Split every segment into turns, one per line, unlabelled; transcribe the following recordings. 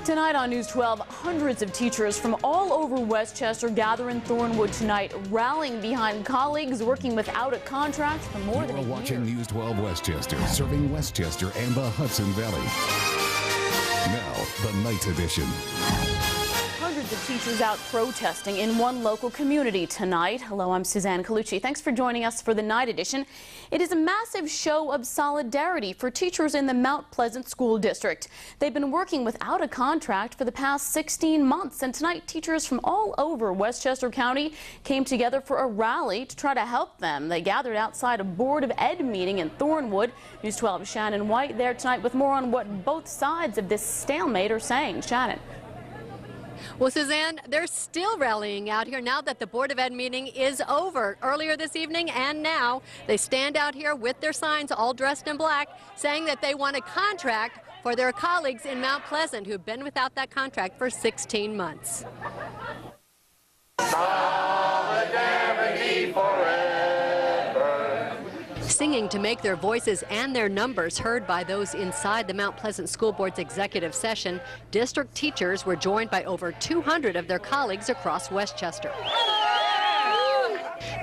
Tonight on News 12, hundreds of teachers from all over Westchester gather in Thornwood tonight, rallying behind colleagues working without a contract for more than a year.
You're watching News 12 Westchester, serving Westchester and the Hudson Valley. Now, the night edition.
Hundreds of teachers out protesting in one local community tonight. Hello, I'm Suzanne Colucci. Thanks for joining us for the night edition. It is a massive show of solidarity for teachers in the Mount Pleasant School District. They've been working without a contract for the past 16 months, and tonight teachers from all over Westchester County came together for a rally to try to help them. They gathered outside a Board of Ed meeting in Thornwood. News 12's Shannon White there tonight with more on what both sides of this stalemate are saying. Shannon.
Well, Suzanne, they're still rallying out here now that the Board of Ed meeting is over earlier this evening, and now they stand out here with their signs all dressed in black saying that they want a contract for their colleagues in Mount Pleasant who've been without that contract for 16 months. Solidarity forever. Singing to make their voices and their numbers heard by those inside the Mount Pleasant School Board's executive session, district teachers were joined by over 200 of their colleagues across Westchester.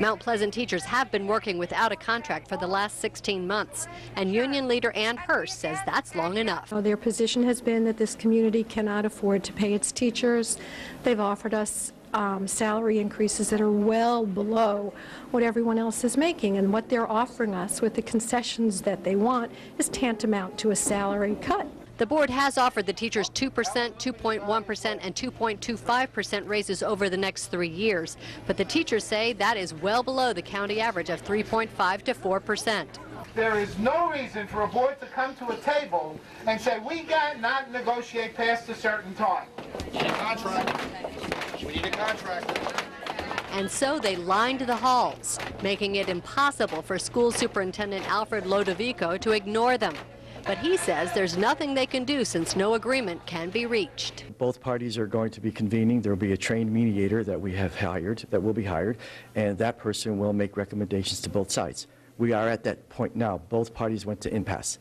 Mount Pleasant teachers have been working without a contract for the last 16 months, and union leader Ann Hirsch says that's long enough.
Their position has been that this community cannot afford to pay its teachers. They've offered us salary increases that are well below what everyone else is making, and what they're offering us with the concessions that they want is tantamount to a salary cut.
The board has offered the teachers 2%, 2.1%, and 2.25% raises over the next 3 years, but the teachers say that is well below the county average of 3.5 to 4%.
There is no reason for a board to come to a table and say we got not negotiate past a certain time.
We need a contract. We need a contract.
And so they lined the halls, making it impossible for school superintendent Alfred Lodovico to ignore them. But he says there's nothing they can do since no agreement can be reached.
Both parties are going to be convening. There will be a trained mediator that we have hired, that will be hired, and that person will make recommendations to both sides. We are at that point now. Both parties went to impasse.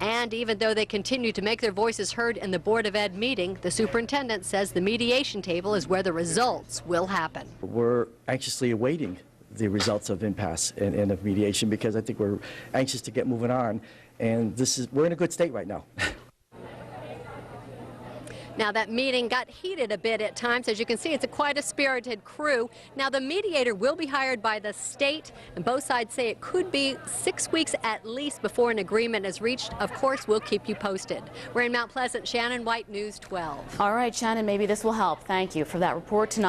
And even though they continue to make their voices heard in the Board of Ed meeting, the superintendent says the mediation table is where the results will happen.
We're anxiously awaiting the results of impasse and of mediation, because I think we're anxious to get moving on, and we're in a good state right now.
Now, that meeting got heated a bit at times. As you can see, it's quite a spirited crew. Now, the mediator will be hired by the state, and both sides say it could be 6 weeks at least before an agreement is reached. Of course, we'll keep you posted. We're in Mount Pleasant. Shannon White, News 12.
All right, Shannon, maybe this will help. Thank you for that report tonight.